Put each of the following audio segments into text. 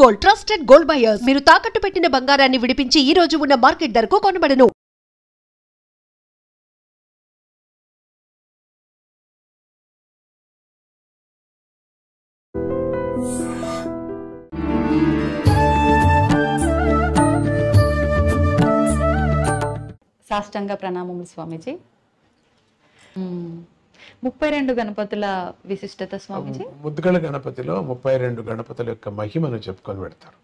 Gold, trusted gold buyers. మీరు తాకట్టు పెట్టిన బంగారాన్ని విడిపించి ఈ రోజు ఉన్న మార్కెట్ ధరకు కొనబడును. సాష్టాంగ ప్రణామములు స్వామీజీ. 32 గణపతుల విశిష్టత స్వామీజీ. ముద్దుగల గణపతిలో 32 గణపతుల యొక్క మహిమను చెప్పుకొని పెడతారు.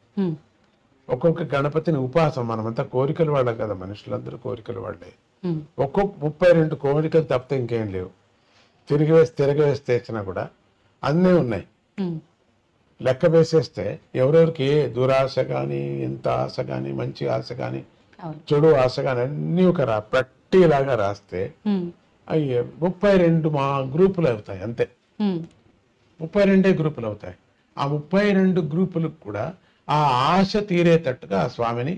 ఒక్కొక్క గణపతిని ఉపాసం, మనమంతా కోరికలు వాళ్ళే కదా, మనుషులందరూ కోరికలు వాళ్ళే. ఒక్కొక్క 32 కోరికలు తప్పితే ఇంకేం లేవు. తిరగవేసి తెచ్చినా కూడా అన్నీ ఉన్నాయి. లెక్క వేసేస్తే ఎవరెవరికి ఏ దురాశ కానీ, ఎంత ఆశ కానీ, మంచి ఆశ కానీ, చెడు ఆశ కానీ అన్నీ ఒక పట్టీలాగా రాస్తే అయ్యే 32 మా గ్రూపులు అవుతాయి. అంతే, 32 గ్రూపులు అవుతాయి. ఆ 32 గ్రూపులకు కూడా ఆ ఆశ తీరేటట్టుగా ఆ స్వామిని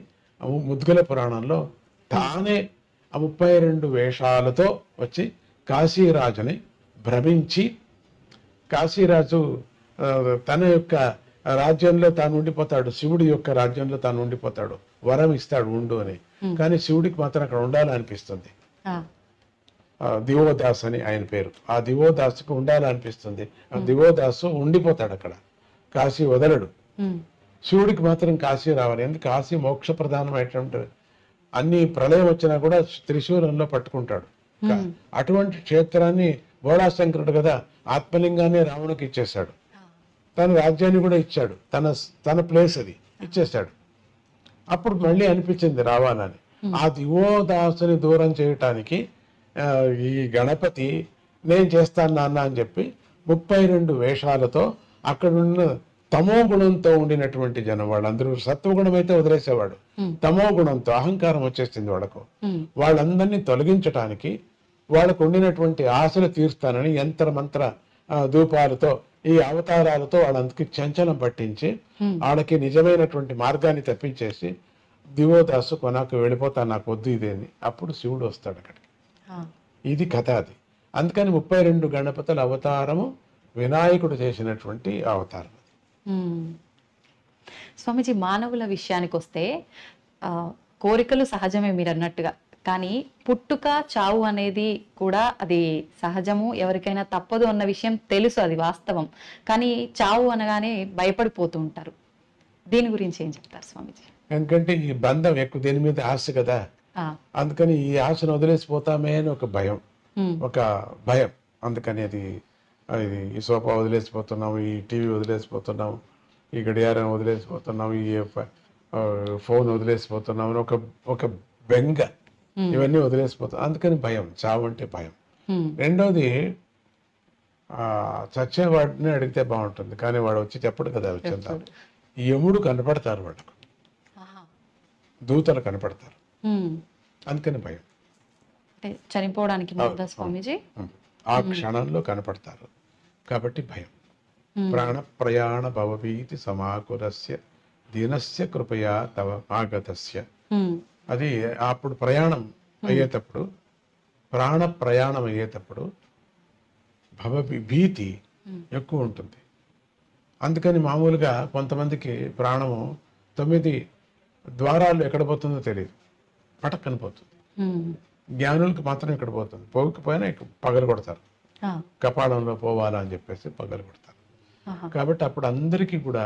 ముద్గల పురాణంలో తానే ఆ 32 వేషాలతో వచ్చి కాశీరాజుని భ్రమించి, కాశీరాజు తన యొక్క రాజ్యంలో తాను ఉండిపోతాడు, శివుడి యొక్క రాజ్యంలో తాను ఉండిపోతాడు, వరం ఇస్తాడు ఉండు అని. కానీ శివుడికి మాత్రం అక్కడ ఉండాలనిపిస్తుంది. దివోదాస్ అని ఆయన పేరు. ఆ దివోదాసుకు ఉండాలనిపిస్తుంది. ఆ దివోదాసు ఉండిపోతాడు అక్కడ, కాశీ వదలడు. శివుడికి మాత్రం కాశీ రావాలి. ఎందుకు? కాశీ మోక్ష ప్రధానమైనటువంటి, అన్ని ప్రళయం వచ్చినా కూడా త్రిశూలంలో పట్టుకుంటాడు. అటువంటి క్షేత్రాన్ని బోళాశంకరుడు కదా ఆత్మలింగాన్ని రావణుకి ఇచ్చేశాడు. తన రాజ్యాన్ని కూడా ఇచ్చాడు, తన ప్లేస్ అది ఇచ్చేశాడు. అప్పుడు మళ్ళీ అనిపించింది రావాలని. ఆ దివోదాసుని దూరం చేయటానికి ఈ గణపతి నేను చేస్తాను నాన్న అని చెప్పి 32 వేషాలతో అక్కడున్న తమో గుణంతో ఉండినటువంటి జనం, వాళ్ళందరూ సత్వగుణం అయితే వదిలేసేవాడు, తమో గుణంతో అహంకారం వచ్చేసింది వాళ్ళకు. వాళ్ళందరినీ తొలగించటానికి, వాళ్ళకు ఉండినటువంటి ఆశలు తీరుస్తానని యంత్ర మంత్ర ధూపాలతో, ఈ అవతారాలతో వాళ్ళందరికీ చంచలం పట్టించి వాళ్ళకి నిజమైనటువంటి మార్గాన్ని తప్పించేసి, దివోదాసు కొనాకు వెళ్ళిపోతాను, నాకు వద్దు ఇదేని. అప్పుడు శివుడు వస్తాడు అక్కడికి. ఇది కథ అది. అందుకని 32 గణపతుల అవతారము వినాయకుడు చేసినటువంటి అవతారం. స్వామీజీ, మానవుల విషయానికి వస్తే కోరికలు సహజమే మీరు అన్నట్టుగా, కానీ పుట్టుక చావు అనేది కూడా అది సహజము, ఎవరికైనా తప్పదు అన్న విషయం తెలుసు, అది వాస్తవం. కానీ చావు అనగానే భయపడిపోతూ ఉంటారు. దీని గురించి ఏం చెప్తారు స్వామీజీ? ఎందుకంటే ఈ బంధం ఎక్కువ, దీని మీద ఆశ కదా, అందుకని ఈ ఆశను వదిలేసిపోతామే అని ఒక భయం. అందుకని ఈ సోఫా వదిలేసిపోతున్నాం, ఈ టీవీ వదిలేసిపోతున్నాం, ఈ గడియారం వదిలేసిపోతున్నాం, ఈ ఫోన్ వదిలేసిపోతున్నాం అని ఒక బెంగ, ఇవన్నీ వదిలేసిపోతాం. అందుకని భయం, చావు అంటే భయం. రెండోది, చచ్చేవాడిని అడిగితే బాగుంటుంది, కానీ వాడు వచ్చి చెప్పడు కదా. వచ్చేంత యముడు కనపడతారు, వాడుకు దూతలు కనపడతారు, అందుకని భయం. చనిపోవడానికి స్వామీజీ ఆ క్షణంలో కనపడతారు కాబట్టి భయం. ప్రాణ ప్రయాణ భవభీతి సమాకులస్య దీనస్య కృపయా తవ ఆగతస్య. అది అప్పుడు ప్రయాణం అయ్యేటప్పుడు, ప్రాణ ప్రయాణం అయ్యేటప్పుడు భీతి ఎక్కువ ఉంటుంది. అందుకని మామూలుగా కొంతమందికి ప్రాణము 9 ద్వారాలు ఎక్కడ పోతుందో తెలియదు, పటక్కన పోతుంది. జ్ఞానులకు మాత్రం ఎక్కడ పోతుంది, పోకపోయినా పగలు కొడతారు, కపాలంలో పోవాలా అని చెప్పేసి పగలు కొడతారు. కాబట్టి అప్పుడు అందరికీ కూడా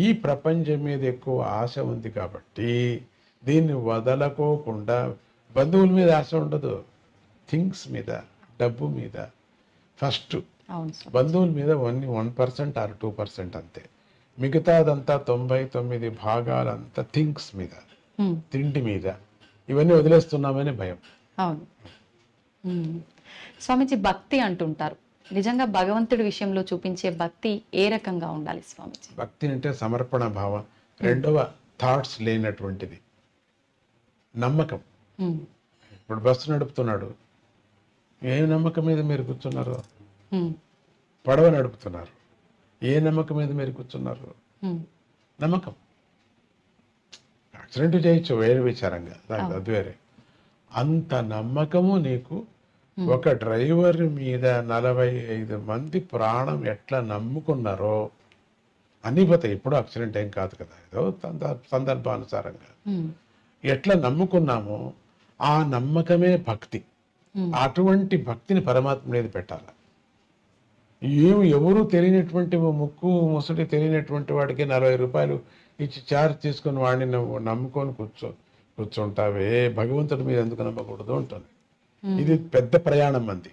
ఈ ప్రపంచం మీద ఎక్కువ ఆశ ఉంది కాబట్టి దీన్ని వదలకోకుండా, బంధువుల మీద ఆశ ఉండదు, థింగ్స్ మీద, డబ్బు మీద ఫస్ట్. బంధువుల మీద ఓన్లీ 1% ఆర్ 2% అంతే. మిగతాదంతా 99 భాగాలంతా థింగ్స్ మీద, తిండి మీద, ఇవన్నీ వదిలేస్తున్నామని భయం. అవును స్వామీజీ. భక్తి అంటుంటారు, నిజంగా భగవంతుడి విషయంలో చూపించే భక్తి ఏ రకంగా ఉండాలి స్వామీజీ? భక్తి అంటే సమర్పణ భావం. రెండవ థాట్స్ లేనటువంటిది, నమ్మకం. ఇప్పుడు బస్సు నడుపుతున్నాడు, ఏ నమ్మకం మీద మీరు కూర్చున్నారు? పడవ నడుపుతున్నారు, ఏ నమ్మకం మీద మీరు కూర్చున్నారు? నమ్మకం. యాక్సిడెంట్ చేయొచ్చు, వేరే విచారంగా, అది వేరే. అంత నమ్మకము నీకు ఒక డ్రైవర్ మీద 45 మంది ప్రాణం ఎట్లా నమ్ముకున్నారో అన్నీ పోతాయి. ఎప్పుడూ యాక్సిడెంట్ ఏం కాదు కదా, ఏదో సందర్భానుసారంగా ఎట్లా నమ్ముకున్నామో ఆ నమ్మకమే భక్తి. అటువంటి భక్తిని పరమాత్మ మీద పెట్టాలి. ఎవరు తెలియనటువంటి ముక్కు ముసడి తెలియనటువంటి వాడికి 40 రూపాయలు ఇచ్చి చార్జ్ తీసుకుని వాడిని నువ్వు నమ్ముకొని కూర్చుంటావే, భగవంతుడి మీద ఎందుకు నమ్మకూడదు ఉంటుంది. ఇది పెద్ద ప్రయాణం మంది.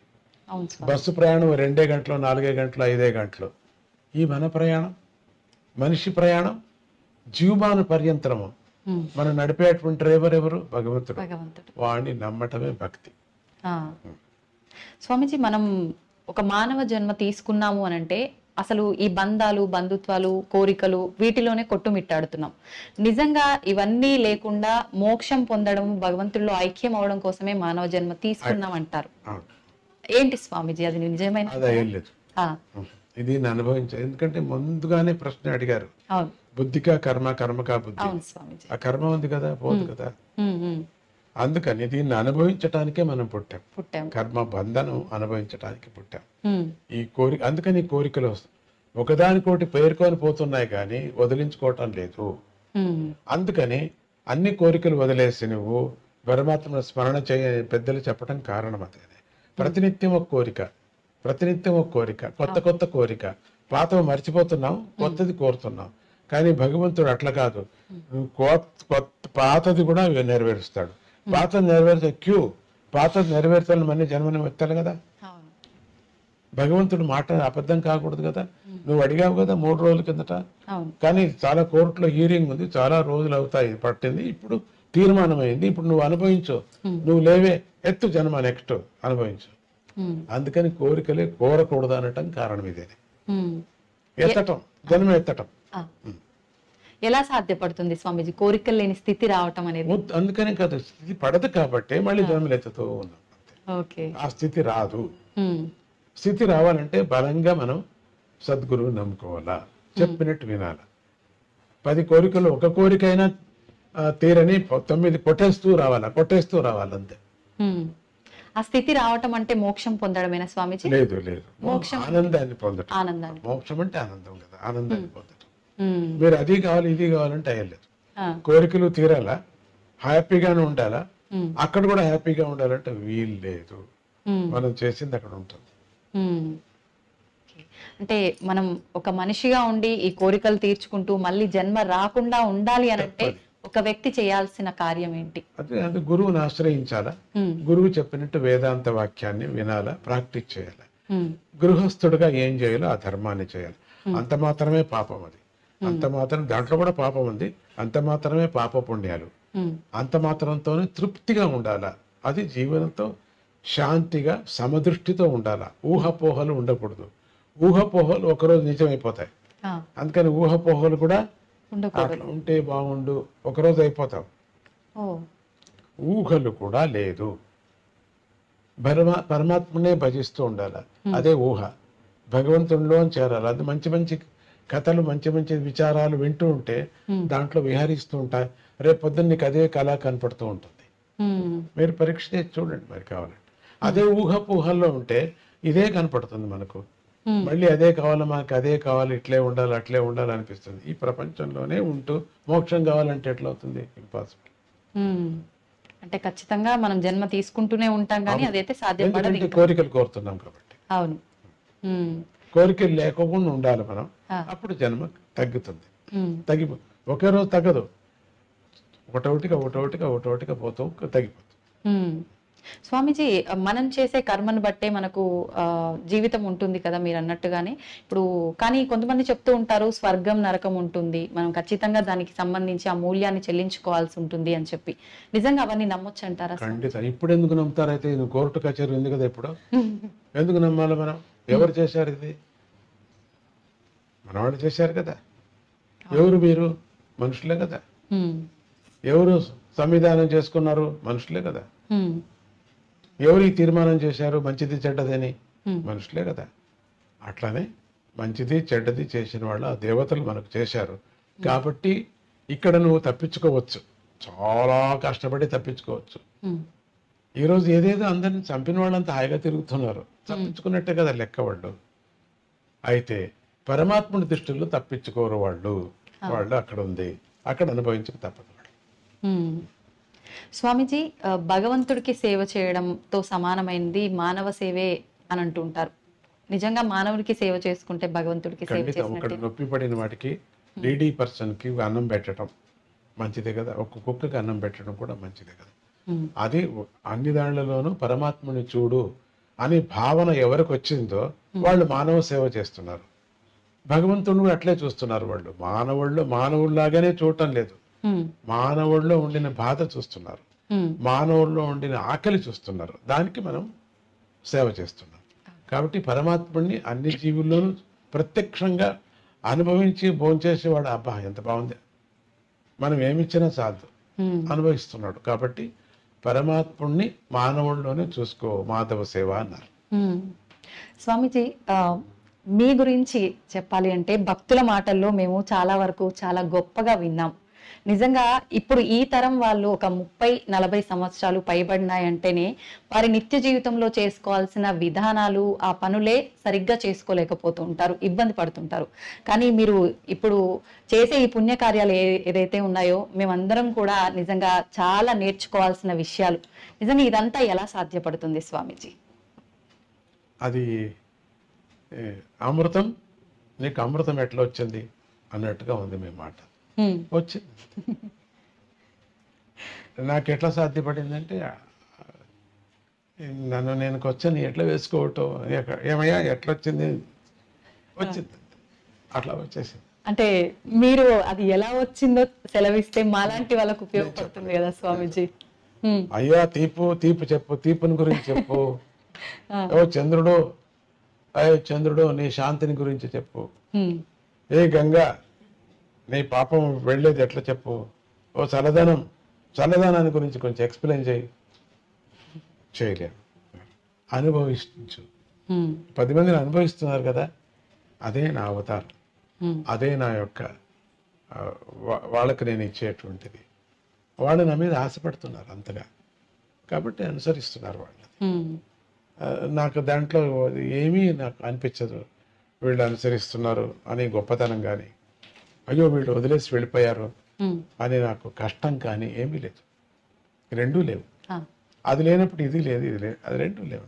బస్సు ప్రయాణం 2 గంటలు 4 గంటలు 5 గంటలు. ఈ మన ప్రయాణం, మనిషి ప్రయాణం జీవమాన పర్యంతరము. మనం నడిపేటువంటి డ్రైవర్ ఎవరు? భగవంతుడు. వాడిని నమ్మటమే భక్తి. స్వామీజీ, మనం ఒక మానవ జన్మ తీసుకున్నాము అని అంటే అసలు ఈ బంధాలు, బంధుత్వాలు, కోరికలు వీటిలోనే కొట్టుమిట్టాడుతున్నాం. నిజంగా ఇవన్నీ లేకుండా మోక్షం పొందడం, భగవంతుల్లో ఐక్యం అవడం కోసమే మానవ జన్మ తీసుకున్నాం అంటారు. ఏంటి స్వామీజీ అది నిజమైన? అదేం లేదు, ఇది అనుభవించాలి. ఎందుకంటే ముందుగానే ప్రశ్న అడిగారు, బుద్ధికా కర్మ, కర్మకా బుద్ధి. ఆ కర్మ ఉంది కదా, పోదు కదా. అందుకని దీన్ని అనుభవించటానికే మనం పుట్టాం. కర్మ బంధనం అనుభవించటానికి పుట్టాం. ఈ కోరిక, అందుకని ఈ కోరికలు వస్తాయి, ఒకదానికోటి పేర్కొని పోతున్నాయి కానీ వదిలించుకోవటం లేదు. అందుకని అన్ని కోరికలు వదిలేసి నువ్వు పరమాత్మ స్మరణ చేయ పెద్దలు చెప్పడం కారణం అదే. ప్రతినిత్యం ఒక కోరిక, ప్రతినిత్యం ఒక కోరిక, కొత్త కొత్త కోరిక. పాతవి మర్చిపోతున్నాం, కొత్తది కోరుతున్నాం. కానీ భగవంతుడు అట్లా కాదు, పాతది కూడా నెరవేరుస్తాడు. పాతది నెరవేర్చే పాతది నెరవేర్చాలని మళ్ళీ జన్మని ఎత్తాలి కదా. భగవంతుడు మాట అబద్ధం కాకూడదు కదా. నువ్వు అడిగావు కదా 3 రోజుల కిందట, కానీ చాలా కోర్టులో హీరింగ్ ఉంది, చాలా రోజులు అవుతాయి పట్టింది, ఇప్పుడు తీర్మానం అయింది, ఇప్పుడు నువ్వు అనుభవించు, నువ్వు లేవే, ఎత్తు జన్మ, నెక్స్ట్ అనుభవించు. అందుకని కోరికలే కోరకూడదు అనటం కారణం ఇదే. ఎత్తటం, జన్మ ఎత్తటం. ఎలా సాధ్యపడుతుంది స్వామీజీ కోరికలు లేని స్థితి రావటం అనేది? అందుకని కదా, స్థితి పడదు కాబట్టి మళ్ళీ జన్మలు ఎత్తుతూ ఉన్నాం. ఆ స్థితి రాదు. స్థితి రావాలంటే బలంగా మనం సద్గురువు నమ్ముకోవాలా, చెప్పినట్టు వినాలా. 10 కోరికలు ఒక కోరికైనా తీరని 9 కొట్టేస్తూ రావాలంతే. ఆ స్థితి రావటం అంటే మోక్షం పొందడమేనా స్వామీజీ? లేదు, ఆనందాన్ని పొందడం. ఆనందాన్ని, మోక్షం అంటే ఆనందం కదా, ఆనందాన్ని పొందడం. మీరు అది కావాలి ఇది కావాలంటే అయ్యలేదు. కోరికలు తీరాలా, హ్యాపీగానే ఉండాలా, అక్కడ కూడా హ్యాపీగా ఉండాలంటే వీలు లేదు. మనం చేసింది అక్కడ ఉంటుంది. అంటే మనం ఒక మనిషిగా ఉండి ఈ కోరికలు తీర్చుకుంటూ మళ్ళీ జన్మ రాకుండా ఉండాలి అని అంటే ఒక వ్యక్తి చేయాల్సిన కార్యం ఏంటి? అది గురువుని ఆశ్రయించాలా, గురువు చెప్పినట్టు వేదాంత వాక్యాన్ని వినాలా, ప్రాక్టీస్ చేయాలి. గృహస్థుడుగా ఏం చేయాలో ఆ ధర్మాన్ని చేయాలి. అంత మాత్రమే పాపం అది. అంత మాత్రం, దాంట్లో కూడా పాపం ఉంది, అంత మాత్రమే పాప పుణ్యాలు. అంత మాత్రంతోనే తృప్తిగా ఉండాలా. అది జీవనంతో శాంతిగా సమదృష్టితో ఉండాలా. ఊహపోహలు ఉండకూడదు. ఊహపోహలు ఒకరోజు నిజమైపోతాయి. అందుకని ఊహపోహలు కూడా ఉంటే బాగుండు, ఒకరోజు అయిపోతావు. ఊహలు కూడా లేదు. పరమాత్మనే భజిస్తూ ఉండాలి. అదే ఊహ. భగవంతుడిలో చేరాలి. అది మంచి మంచి కథలు, మంచి మంచి విచారాలు వింటూ ఉంటే దాంట్లో విహరిస్తూ ఉంటాయి. రేపు పొద్దున్న నీకు అదే కళ కనపడుతూ ఉంటుంది. మీరు పరీక్ష చేసి చూడండి మరి కావాలంటే. అదే ఊహలో ఉంటే ఇదే కనపడుతుంది మనకు. మళ్ళీ అదే కావాలి, మనకు అదే కావాలి, ఇట్లే ఉండాలి, అట్లే ఉండాలి అనిపిస్తుంది. ఈ ప్రపంచంలోనే ఉంటూ మోక్షం కావాలంటే ఎట్లా అవుతుంది? ఇంపాసిబుల్. అంటే ఖచ్చితంగా మనం జన్మ తీసుకుంటూనే ఉంటాం కానీ అదైతే సాధ్యపడదు. కోరికలు కోరుతున్నాం కాబట్టి. అవును, కోరికలు లేకుండా ఉండాలి మనం, అప్పుడు జన్మ తగ్గుతుంది. ఒకే రోజు తగ్గదు, ఒకటోటిగా పోతూ తగ్గిపోతుంది. స్వామీజీ, మనం చేసే కర్మను బట్టే మనకు జీవితం ఉంటుంది కదా మీరు అన్నట్టుగానే. ఇప్పుడు కానీ కొంతమంది చెప్తూ ఉంటారు స్వర్గం నరకం ఉంటుంది, మనం ఖచ్చితంగా దానికి సంబంధించి ఆ మూల్యాన్ని చెల్లించుకోవాల్సి ఉంటుంది అని చెప్పి. నిజంగా అవన్నీ నమ్మొచ్చు అంటారా? ఖండిత. ఇప్పుడు ఎందుకు నమ్ముతారైతే? కోర్టు కచేరీ ఉంది కదా ఇప్పుడు, ఎందుకు నమ్మాలి మనం? ఎవరు చేశారు ఇది? మనవాడు చేశారు కదా. ఎవరు మీరు? మనుషులే కదా. ఎవరు సంవిధానం చేసుకున్నారు? మనుషులే కదా. ఎవరు ఈ తీర్మానం చేశారు మంచిది చెడ్డదని? మనుషులే కదా. అట్లానే మంచిది చెడ్డది చేసిన వాళ్ళు ఆ దేవతలు మనకు చేశారు కాబట్టి ఇక్కడ నువ్వు తప్పించుకోవచ్చు, చాలా కష్టపడి తప్పించుకోవచ్చు. ఈరోజు ఏదేదో అందరిని చంపిన వాళ్ళంతా హాయిగా తిరుగుతున్నారు, తప్పించుకున్నట్టే కదా లెక్క వాళ్ళు. అయితే పరమాత్ముడి దృష్టిలో తప్పించుకోరు వాళ్ళు. వాళ్ళు అక్కడ ఉంది, అక్కడ అనుభవించక తప్పదు. స్వామీజీ, భగవంతుడికి సేవ చేయడంతో సమానమైనది మానవ సేవే అని అంటుంటారు. నిజంగా మానవుడికి సేవ చేసుకుంటే భగవంతుడికి సేవ ఖండితం. ఒకటి చేసినట్టు. నొప్పి పడిన వాటికి డీడీ పర్సన్కి అన్నం పెట్టడం మంచిదే కదా, ఒక కుక్కకి అన్నం పెట్టడం కూడా మంచిదే కదా. అది అన్ని దానిలోనూ పరమాత్మని చూడు అనే భావన ఎవరికి వచ్చిందో వాళ్ళు మానవ సేవ చేస్తున్నారు. భగవంతుడు అట్లే చూస్తున్నారు. వాళ్ళు మానవుల్లాగానే చూడటం లేదు, మానవుల్లో ఉండిన బాధ చూస్తున్నారు, మానవుల్లో ఉండిన ఆకలి చూస్తున్నారు. దానికి మనం సేవ చేస్తున్నాం. కాబట్టి పరమాత్ముడిని అన్ని జీవుల్లోనూ ప్రత్యక్షంగా అనుభవించి భోంచేసేవాడు. అబ్బా ఎంత బాగుంది, మనం ఏమిచ్చినా చాలు అనుభవిస్తున్నాడు. కాబట్టి పరమాత్ముడిని మానవుల్లోనే చూసుకో, మాధవ సేవ అన్నారు. స్వామీజీ, మీ గురించి చెప్పాలి అంటే భక్తుల మాటల్లో మేము చాలా వరకు చాలా గొప్పగా విన్నాం. నిజంగా ఇప్పుడు ఈ తరం వాళ్ళు ఒక 30-40 సంవత్సరాలు పైబడినాయంటేనే వారి నిత్య జీవితంలో చేసుకోవాల్సిన విధానాలు, ఆ పనులే సరిగ్గా చేసుకోలేకపోతూ ఉంటారు, ఇబ్బంది పడుతుంటారు. కానీ మీరు ఇప్పుడు చేసే ఈ పుణ్యకార్యాలు ఏదైతే ఉన్నాయో మేమందరం కూడా నిజంగా చాలా నేర్చుకోవాల్సిన విషయాలు. నిజంగా ఇదంతా ఎలా సాధ్యపడుతుంది స్వామీజీ? అది అమృతం, నీకు అమృతం ఎట్లా వచ్చింది అన్నట్టుగా ఉంది మీ మాట. వచ్చింది. నాకు ఎట్లా సాధ్యపడిందంటే, నేను వచ్చాను ఎట్లా వేసుకోవటం, ఏమయ్యా ఎట్లా వచ్చింది, వచ్చింది, అట్లా వచ్చేసింది. అంటే మీరు అది ఎలా వచ్చిందో సెలవిస్తే మాలాంటి వాళ్ళకు ఉపయోగపడుతుంది కదా స్వామీజీ. అయ్యా తీపు చెప్పు, తీపుని గురించి చెప్పు. ఓ చంద్రుడు, చంద్రుడు నీ శాంతిని గురించి చెప్పు. ఏ గంగా నీ పాపం వెళ్ళేది ఎట్లా చెప్పు. ఓ చల్లదనాన్ని గురించి కొంచెం ఎక్స్ప్లెయిన్ చేయలేము. అనుభవించు. 10 మందిని అనుభవిస్తున్నారు కదా, అదే నా అవతారం, అదే నా యొక్క వాళ్ళకి నేను ఇచ్చేటువంటిది. వాళ్ళు నా మీద ఆశపడుతున్నారు అంతగా, కాబట్టి అనుసరిస్తున్నారు వాళ్ళు. నాకు దాంట్లో ఏమీ నాకు అనిపించదు వీళ్ళు అనుసరిస్తున్నారు అని గొప్పతనం కానీ, అయ్యో వీళ్ళు వదిలేసి వెళ్ళిపోయారు అని నాకు కష్టం కానీ ఏమీ లేదు. రెండూ లేవు. అది లేనప్పుడు ఇది లేదు, ఇది లేదు, అది రెండూ లేవు.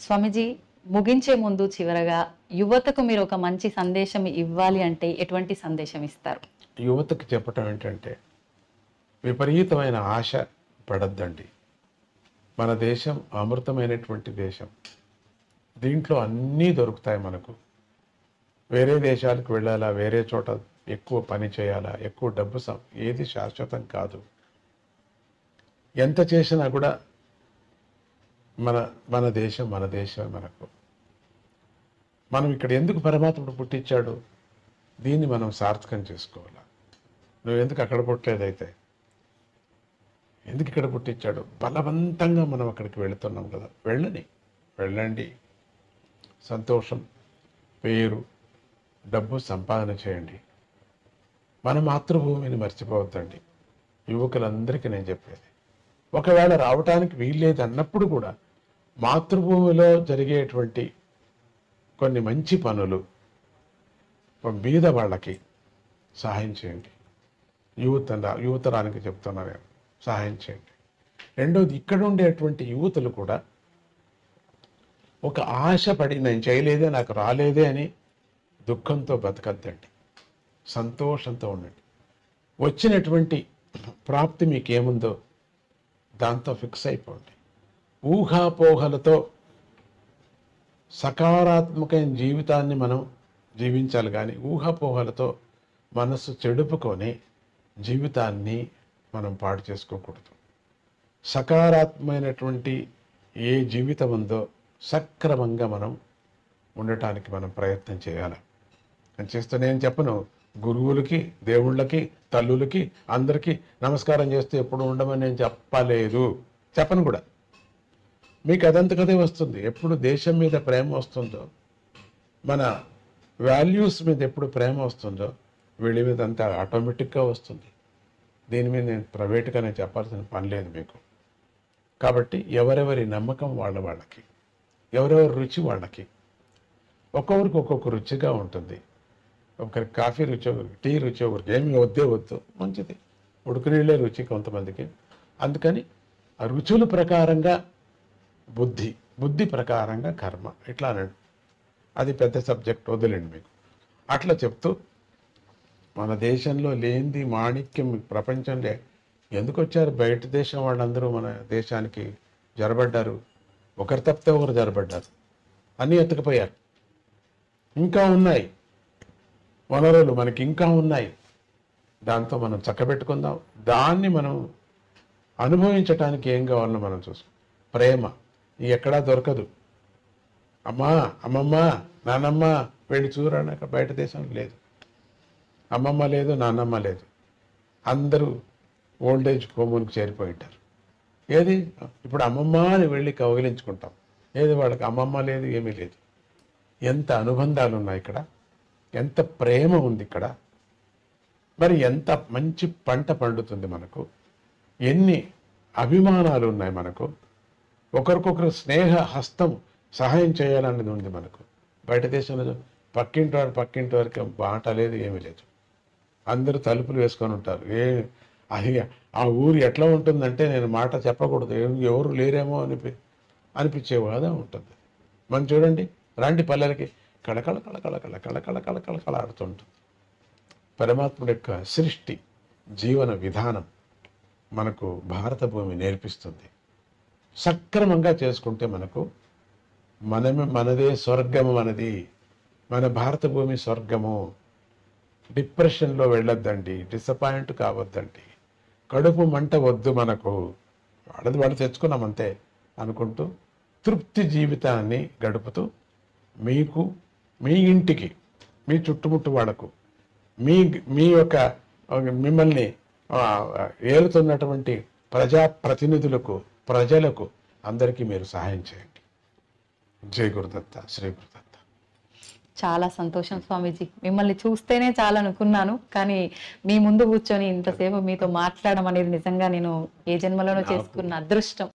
స్వామీజీ, ముగించే ముందు చివరగా యువతకు మీరు ఒక మంచి సందేశం ఇవ్వాలి అంటే ఎటువంటి సందేశం ఇస్తారు? యువతకు చెప్పటం ఏంటంటే, విపరీతమైన ఆశ పడద్దండి. మన దేశం అమృతమైనటువంటి దేశం. దీంట్లో అన్నీ దొరుకుతాయి మనకు. వేరే దేశాలకు వెళ్ళాలా, వేరే చోట ఎక్కువ పని చేయాలా, ఎక్కువ డబ్బు ఏది శాశ్వతం కాదు. ఎంత చేసినా కూడా మన దేశం మనకు. మనం ఇక్కడ ఎందుకు పరమాత్ముడు పుట్టించాడు, దీన్ని మనం సార్థకం చేసుకోవాలా. నువ్వు ఎందుకు అక్కడ పుట్టలేదైతే, ఎందుకు ఇక్కడ పుట్టించాడు? బలవంతంగా మనం అక్కడికి వెళుతున్నాం కదా, వెళ్ళండి. సంతోషం, పేరు, డబ్బు సంపాదన చేయండి. మన మాతృభూమిని మర్చిపోవద్దండి. యువకులందరికీ నేను చెప్పేది, ఒకవేళ రావటానికి వీల్లేదు అన్నప్పుడు కూడా మాతృభూమిలో జరిగేటువంటి కొన్ని మంచి పనులు బీద వాళ్ళకి సహాయం చేయండి. యువతరానికి చెప్తున్నా నేను, సహాయం చేయండి. రెండోది, ఇక్కడ ఉండేటువంటి యువతులు కూడా ఒక ఆశపడి నేను చేయలేదే, నాకు రాలేదే అని దుఃఖంతో బతకద్దండి. సంతోషంతో ఉండండి. వచ్చినటువంటి ప్రాప్తి మీకేముందో దాంతో ఫిక్స్ అయిపోండి. ఊహాపోహలతో సకారాత్మకమైన జీవితాన్ని మనం జీవించాలి, కానీ ఊహాపోహలతో మనసు చెడుపుకొని జీవితాన్ని మనం పాడు చేసుకోకూడదు. సకారాత్మకమైనటువంటి ఏ జీవితం ఉందో సక్రమంగా మనం ఉండటానికి మనం ప్రయత్నం చేయాలి. అని చేస్తూ నేను చెప్పను, గురువులకి, దేవుళ్ళకి, తల్లులకి అందరికీ నమస్కారం చేస్తూ ఎప్పుడు ఉండమని నేను చెప్పను కూడా. మీకు అదంతకదే వస్తుంది. ఎప్పుడు దేశం మీద ప్రేమ వస్తుందో, మన వాల్యూస్ మీద ఎప్పుడు ప్రేమ వస్తుందో, వీళ్ళ మీద అంతా ఆటోమేటిక్గా వస్తుంది. దీని మీద నేను ప్రైవేట్గా నేను చెప్పాల్సిన పని లేదు మీకు. కాబట్టి ఎవరెవరి నమ్మకం వాళ్ళకి, ఎవరెవరి రుచి వాళ్ళకి. ఒక్కొక్కరికి ఒక్కొక్క రుచిగా ఉంటుంది. ఒకరికి కాఫీ రుచి, ఒకరికి టీ రుచి, ఒకరికి ఏమి వద్దు మంచిది. ఉడుకు నీళ్ళే రుచి కొంతమందికి. అందుకని ఆ రుచుల ప్రకారంగా బుద్ధి ప్రకారంగా కర్మ, ఇట్లా అనండి. అది పెద్ద సబ్జెక్ట్, వదిలేండి మీకు. అట్లా చెప్తూ మన దేశంలో లేనిది మాణిక్యం ప్రపంచంలో ఎందుకు వచ్చారు? బయట దేశం వాళ్ళందరూ మన దేశానికి జరబడ్డారు. ఒకరు తప్పితే ఒకరు జరబడ్డారు, అన్నీ ఎత్తుకుపోయారు. ఇంకా ఉన్నాయి వనరులు, మనకి ఇంకా ఉన్నాయి. దాంతో మనం చక్కబెట్టుకుందాం. దాన్ని మనం అనుభవించటానికి ఏం కావాలో మనం చూసుకో. ప్రేమ ఎక్కడా దొరకదు. అమ్మమ్మ నానమ్మ వెళ్ళి చూడని అక్కడ బయట దేశంలో లేదు. అమ్మమ్మ లేదు, నాన్నమ్మ లేదు. అందరూ ఓల్డేజ్ హోములకు చేరిపోయి ఉంటారు. ఏది ఇప్పుడు అమ్మమ్మ అని వెళ్ళి కౌగిలించుకుంటాం. ఏది వాళ్ళకి అమ్మమ్మ లేదు, ఏమీ లేదు. ఎంత అనుబంధాలు ఉన్నాయి ఇక్కడ, ఎంత ప్రేమ ఉంది ఇక్కడ. మరి ఎంత మంచి పంట పండుతుంది మనకు, ఎన్ని అభిమానాలు ఉన్నాయి మనకు. ఒకరికొకరు స్నేహ హస్తం సహాయం చేయాలనేది ఉంది మనకు. బయట దేశంలో పక్కింటి వారికి బాట లేదు, ఏమీ లేదు. అందరూ తలుపులు వేసుకొని ఉంటారు. అది ఆ ఊరు ఎట్లా ఉంటుందంటే, నేను మాట చెప్పకూడదు, ఎవరు లేరేమో అనిపించేవాదా ఉంటుంది. మనం చూడండి, రండి పల్లెలకి, కళకళ కళకళ కళకళ కళకళ కళకళ ఆడుతుంటుంది. పరమాత్ముడి యొక్క సృష్టి జీవన విధానం మనకు భారత భూమి నేర్పిస్తుంది. సక్రమంగా చేసుకుంటే మనకు మనదే స్వర్గము. మన భారత భూమి స్వర్గము. డిప్రెషన్లో వెళ్ళొద్దండి, డిసప్పాయింట్ కావద్దండి, కడుపు మంట వద్దు మనకు. వాడు తెచ్చుకున్నాం అంతే అనుకుంటూ తృప్తి జీవితాన్ని గడుపుతూ మీకు, మీ ఇంటికి, మీ చుట్టుముట్టు వాళ్ళకు, మీ యొక్క మిమ్మల్ని ఏలుతున్నటువంటి ప్రజాప్రతినిధులకు, ప్రజలకు అందరికీ మీరు సహాయం చేయండి. జై గురుదత్త, శ్రీ గురుదత్త. చాలా సంతోషం స్వామీజీ. మిమ్మల్ని చూస్తేనే చాలా అనుకున్నాను, కానీ మీ ముందు కూర్చొని ఇంతసేపు మీతో మాట్లాడడం అనేది నిజంగా నేను ఏ జన్మలోనో చేసుకున్న అదృష్టం.